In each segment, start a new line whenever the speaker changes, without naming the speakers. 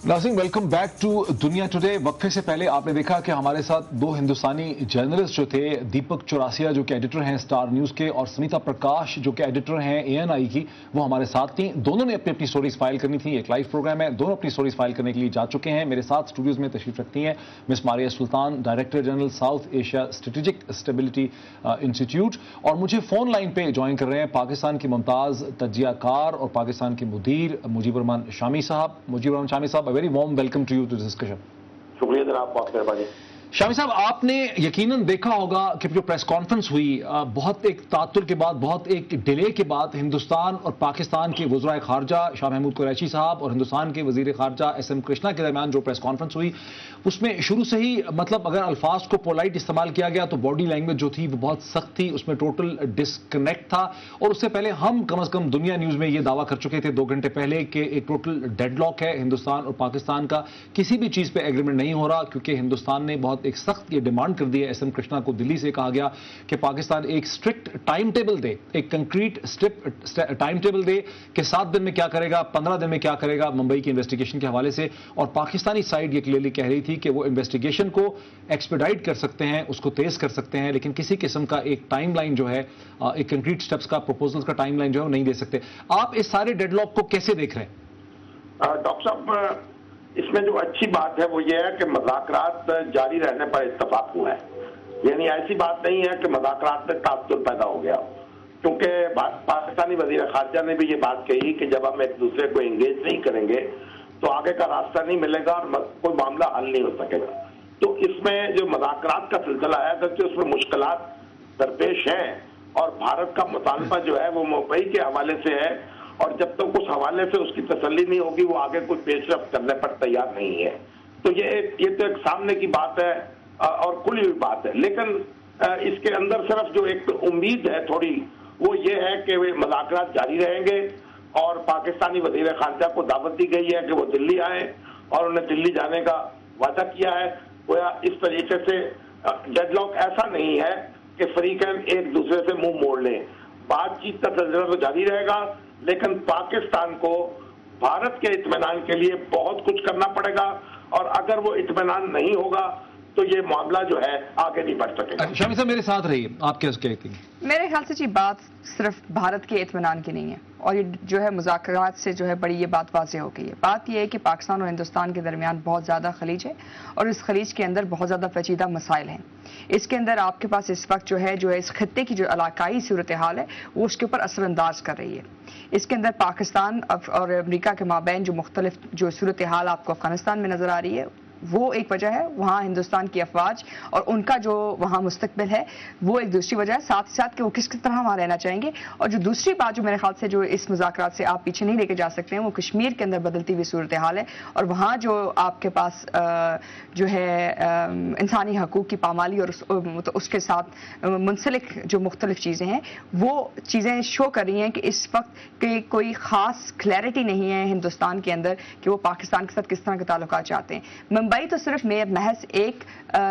नाज़रीन, welcome back to दुनिया today. वक्फे से पहले आपने देखा कि हमारे साथ दो हिंदुस्तानी जर्नलिस्ट जो थे, दीपक चौरासिया जो कि एडिटर हैं स्टार न्यूज़ के, और सुनीता प्रकाश जो कि एडिटर हैं ANI की, वो हमारे साथ थी। दोनों ने अपनी अपनी स्टोरीज फाइल करनी थी। एक लाइव प्रोग्राम है, दोनों अपनी स्टोरीज फाइल करने के लिए जा चुके हैं। मेरे साथ स्टूडियोज में तशरीफ रखती हैं miss Maria Sultan, director general South Asia strategic stability institute, और मुझे फोन लाइन पे ज्वाइन कर रहे हैं पाकिस्तान की मुमताज तजियाकार और पाकिस्तान के मुदीर मुजीबुर रहमान शामी साहब। Mujibur Rahman Shami sahab, very warm welcome to you to discussion.
शुक्रिया जनाब, बहुत मेहरबानी।
शामी साहब, आपने यकीनन देखा होगा कि जो प्रेस कॉन्फ्रेंस हुई, बहुत एक तातुल के बाद, बहुत एक डिले के बाद, हिंदुस्तान और पाकिस्तान के वज़राए खारजा शाह महमूद कुरैशी साहब और हिंदुस्तान के वज़ीर खारजा SM कृष्णा के दरमियान जो प्रेस कॉन्फ्रेंस हुई, उसमें शुरू से ही मतलब अगर अल्फाज को पोलाइट इस्तेमाल किया गया तो बॉडी लैंग्वेज जो थी वो बहुत सख्त थी, उसमें टोटल डिस्कनेक्ट था। और उससे पहले हम कम अज़ कम दुनिया न्यूज़ में ये दावा कर चुके थे 2 घंटे पहले कि एक टोटल डेडलॉक है हिंदुस्तान और पाकिस्तान का, किसी भी चीज़ पर एग्रीमेंट नहीं हो रहा, क्योंकि हिंदुस्तान ने बहुत एक सख्त ये डिमांड कर दी है। SM कृष्णा को दिल्ली से कहा गया कि पाकिस्तान एक स्ट्रिक्ट टाइम टेबल दे, एक कंक्रीट टाइम टेबल दे कि 7 दिन में क्या करेगा, 15 दिन में क्या करेगा मुंबई की इन्वेस्टिगेशन के हवाले से। और पाकिस्तानी साइड ये क्लियरली कह रही थी कि वो इन्वेस्टिगेशन को एक्सपेडाइट कर सकते हैं, उसको तेज कर सकते हैं, लेकिन किसी किस्म का एक टाइमलाइन जो है, एक कंक्रीट स्टेप्स का, प्रपोजल्स का टाइमलाइन जो है वो नहीं दे सकते। आप इस सारे डेडलॉक को कैसे देख रहे हैं?
डॉक्टर साहब, इसमें जो अच्छी बात है वो ये है कि मुज़ाकरात जारी रहने पर इत्तफाक हुआ है। यानी ऐसी बात नहीं है कि मुज़ाकरात में तासुर पैदा हो गया, क्योंकि पाकिस्तानी वज़ीर खारजा ने भी ये बात कही कि जब हम एक दूसरे को एंगेज नहीं करेंगे तो आगे का रास्ता नहीं मिलेगा और कोई मामला हल नहीं हो सकेगा। तो इसमें जो मुज़ाकरात का सिलसिला है, अगर उसमें मुश्किलात दरपेश हैं और भारत का मुतालबा जो है वो मुंबई के हवाले से है, और जब तक उस हवाले से उसकी तसल्ली नहीं होगी वो आगे कोई पेशरफ्त करने पर तैयार नहीं है। तो ये तो एक सामने की बात है और खुली हुई बात है। लेकिन इसके अंदर सिर्फ जो एक उम्मीद है थोड़ी, वो ये है कि वे मुज़ाकरात जारी रहेंगे, और पाकिस्तानी वज़ीर खारजा को दावत दी गई है कि वो दिल्ली आए, और उन्हें दिल्ली जाने का वादा किया है। गोया इस तरीके से डेडलॉक ऐसा नहीं है कि फरीकैन एक दूसरे से मुंह मोड़ लें। बातचीत का सिलसिला तो जारी रहेगा, लेकिन पाकिस्तान को भारत के इत्मीनान के लिए बहुत कुछ करना पड़ेगा, और अगर वो इत्मीनान नहीं होगा तो ये मामला जो है आगे नहीं बढ़ सकेगा।
शामी साहब, मेरे साथ रहिए, आप क्या कहती हैं?
मेरे ख्याल से जी बात सिर्फ भारत के इत्मीनान की नहीं है, और ये जो है मुज़ाकरात से जो है बड़ी ये बात वाज़ेह हो गई है। बात ये है कि पाकिस्तान और हिंदुस्तान के दरमियान बहुत ज़्यादा खलीज है, और इस खलीज के अंदर बहुत ज़्यादा पेचीदा मसाइल हैं। इसके अंदर आपके पास इस वक्त जो है इस खत्ते की जो इलाकाई सूरत हाल है वो उसके ऊपर असरअंदाज कर रही है। इसके अंदर पाकिस्तान और अमेरिका के माबैन जो मुख्तलिफ जो सूरत हाल आपको अफगानिस्तान में नज़र आ रही है, वो एक वजह है। वहाँ हिंदुस्तान की अफवाज और उनका जो वहाँ मुस्तकबिल है वो एक दूसरी वजह है, साथ ही साथ कि वो किस तरह वहाँ रहना चाहेंगे। और जो दूसरी बात जो मेरे ख्याल से जो इस मुज़ाकरात से आप पीछे नहीं लेके जा सकते हैं, वो कश्मीर के अंदर बदलती हुई सूरत हाल है, और वहाँ जो आपके पास जो है इंसानी हकूक़ की पामाली और उसके साथ मुंसलिक जो मुख्तलिफ चीज़ें हैं, वो चीज़ें शो कर रही हैं कि इस वक्त की कोई ख़ास क्लैरिटी नहीं है हिंदुस्तान के अंदर कि वो पाकिस्तान के साथ किस तरह के ताल्लुकात चाहते हैं। मुंबई तो सिर्फ महज एक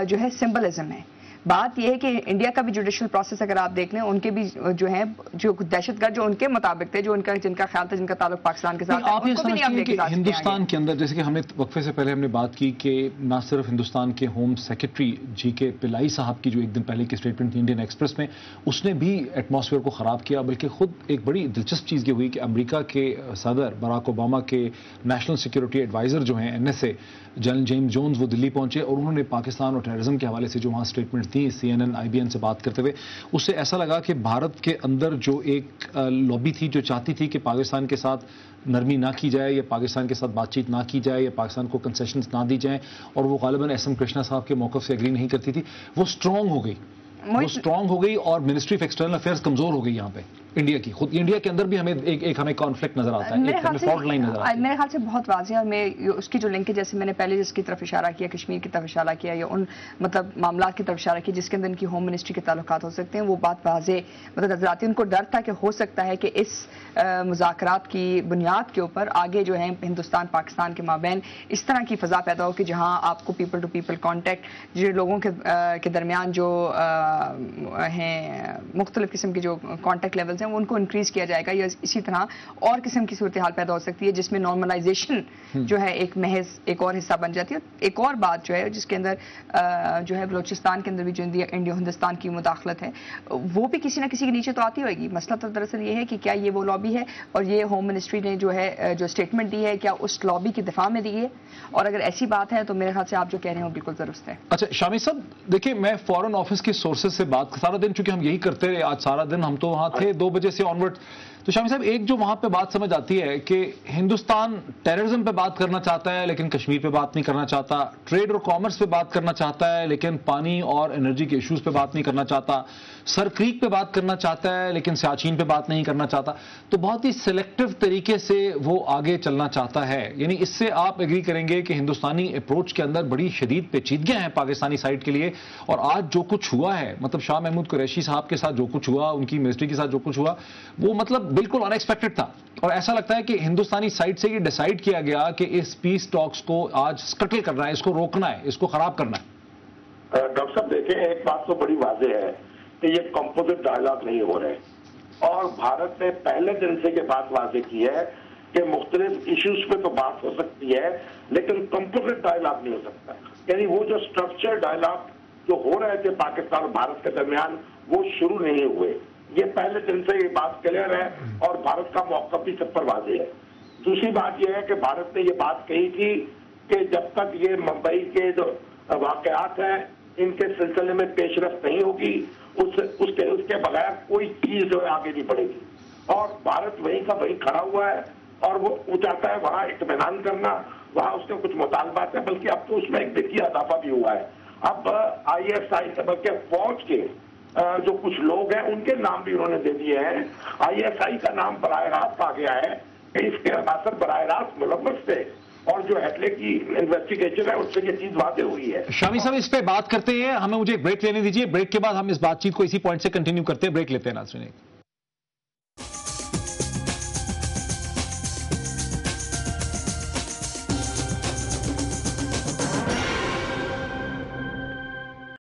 जो है सिंबलिज्म है। बात यह है कि इंडिया का भी जुडिशल प्रोसेस अगर आप देख लें, उनके भी जो है जो दहशतगर्द जो उनके मुताबिक थे, जो जिनका ख्याल था, जिनका ताल्लुक पाकिस्तान के साथ,
आप ये समझते हैं कि हिंदुस्तान के अंदर, जैसे कि हमने वक्फे से पहले हमने बात की कि ना सिर्फ हिंदुस्तान के होम सेक्रेटरी GK पिल्लाई साहब की जो एक दिन पहले की स्टेटमेंट थी इंडियन एक्सप्रेस में, उसने भी एटमॉस्फेयर को ख़राब किया, बल्कि खुद एक बड़ी दिलचस्प चीज़ ये हुई कि अमेरिका के सदर बराक ओबामा के नेशनल सिक्योरिटी एडवाइज़र जो हैं NSA जनरल जेम्स जोन्स, वो दिल्ली पहुंचे, और उन्होंने पाकिस्तान और टेररिज्म के हवाले से जो वहाँ स्टेटमेंट थी CNN IBN से बात करते हुए, उससे ऐसा लगा कि भारत के अंदर जो एक लॉबी थी जो चाहती थी कि पाकिस्तान के साथ नरमी ना की जाए, या पाकिस्तान के साथ बातचीत ना की जाए, या पाकिस्तान को कंसेशंस ना दी जाएं, और वो गालिबन SM कृष्णा साहब के मौक़िफ़ से एग्री नहीं करती थी, वो स्ट्रॉन्ग हो गई, और मिनिस्ट्री ऑफ एक्सटर्नल अफेयर्स कमज़ोर हो गई यहाँ पे इंडिया की। खुद इंडिया के अंदर भी हमें एक हमें कॉन्फ्लिक्ट नजर आता है, एक हमें फॉल्ट लाइन नजर आती है।
मेरे ख्याल से बहुत वाज़ेह है, और मैं उसकी जो लिंक है, जैसे मैंने पहले जिसकी तरफ इशारा किया, कश्मीर की तरफ इशारा किया, या उन मतलब मामला की तरफ इशारा किया जिसके अंदर इनकी होम मिनिस्ट्री के ताल्लुकात हो सकते हैं, वो बात वाज़ेह मतलब नजर आती है। उनको डर था कि हो सकता है कि इस मुज़ाकरात की बुनियाद के ऊपर आगे जो है हिंदुस्तान पाकिस्तान के माबैन इस तरह की फ़ज़ा पैदा हो कि जहाँ आपको पीपल टू पीपल कॉन्टैक्ट जो लोगों के दरमियान जो हैं मुख्तलिफ किस्म की जो कॉन्टैक्ट लेवल्स हैं ہیں ان کو انکریز کیا جائے گا یا اسی طرح اور قسم کی صورتحال پیدا ہو سکتی ہے جس میں نارملائزیشن جو ہے ایک محض ایک اور حصہ بن جاتی ہے. ایک اور بات جو ہے جس کے اندر جو ہے بلوچستان کے اندر بھی جو انڈیا ہندوستان کی مداخلت ہے وہ بھی کسی نہ کسی کے نیچے تو آتی ہوئے گی. مسئلہ تو دراصل یہ ہے کہ کیا یہ وہ لابی ہے اور یہ ہوم منسٹری نے جو ہے جو اسٹیٹمنٹ دی ہے کیا اس لابی کی دفاع میں دی ہے, اور اگر ایسی بات ہے تو میرے خیال سے آپ جو کہہ رہے ہیں وہ بالکل درست ہے.
اچھا شامی صاحب دیکھیں, میں فورن آفس کے سورسز سے بات سارا دن, چونکہ ہم یہی کرتے رہے آج سارا دن, ہم تو وہاں تھے 2 بجے سے آنورڈ. تو شامی صاحب ایک جو وہاں پہ بات سمجھ آتی ہے کہ ہندوستان ٹیررزم پہ بات کرنا چاہتا ہے لیکن کشمیر پہ بات نہیں کرنا چاہتا, ٹریڈ اور کامرس پہ بات کرنا چاہتا ہے لیکن پانی اور انرجی کے ایشوز پہ بات نہیں کرنا چاہتا, سر کریک پہ بات کرنا چاہتا ہے لیکن سیاچین پہ بات نہیں کرنا چاہتا. تو بہت ہی سلیکٹو طریقے سے وہ آگے چلنا چاہتا ہے. یعنی اس سے آپ ایگری کریں گے کہ ہندوستانی اپروچ کے اندر بڑی شدید پیچیدگیاں ہیں پاکستانی سائڈ کے لیے, اور آج جو کچھ ہوا ہے, مطلب شاہ محمود قریشی صاحب کے ساتھ جو کچھ ہوا, ان کی منسٹری کے ساتھ جو کچھ ہوا, وہ مطلب بالکل ان ایکسپیکٹڈ تھا. اور ایسا لگتا ہے کہ ہندوستانی سائڈ سے یہ ڈیسائیڈ کیا گیا کہ اس پیس ٹاکس کو آج سکٹل کرنا ہے, اس کو روکنا ہے, اس کو خراب کرنا ہے.
ڈاکٹر صاحب دیکھیں, ایک بات تو بڑی واضح ہے کہ یہ کمپوزٹ ڈائلاگ نہیں ہو رہے, اور بھارت نے پہلے دن سے یہ بات واضح کی ہے کہ مختلف ایشوز پہ تو بات ہو سکتی ہے لیکن کمپوزٹ ڈائلاگ نہیں ہو سکتا. یعنی وہ جو اسٹرکچر ڈائلاگ جو ہو رہے تھے پاکستان اور بھارت کے درمیان وہ شروع نہیں ہوئے. یہ پہلے دن سے یہ بات کلیئر ہے اور بھارت کا موقف بھی سب پر واضح ہے. دوسری بات یہ ہے کہ بھارت نے یہ بات کہی تھی کہ جب تک یہ ممبئی کے جو واقعات ہیں ان کے سلسلے میں پیش رفت نہیں ہوگی اس کے بغیر کوئی چیز جو ہے آگے نہیں بڑھے گی. اور بھارت وہیں کا وہیں کھڑا ہوا ہے اور وہ چاہتا ہے وہاں اطمینان کرنا, وہاں اس کے کچھ مطالبات ہیں, بلکہ اب تو اس میں ایک دیکھیے اضافہ بھی ہوا ہے. اب آئی ایس آئی سے بلکہ فوج کے جو کچھ لوگ ہیں ان کے نام بھی انہوں نے دے دیے ہیں. آئی ایس آئی کا نام براہ راست آ گیا ہے کہ اس کے عناصر براہ راست ملوث تھے, اور جو ہیٹلے کی انویسٹیگیشن ہے اس سے یہ چیز واضح ہوئی ہے.
شامی صاحب اس پہ بات کرتے ہیں, ہمیں مجھے ایک بریک لینے دیجیے, بریک کے بعد ہم اس بات چیت کو اسی پوائنٹ سے کنٹینیو کرتے ہیں. بریک لیتے ہیں ناظرین.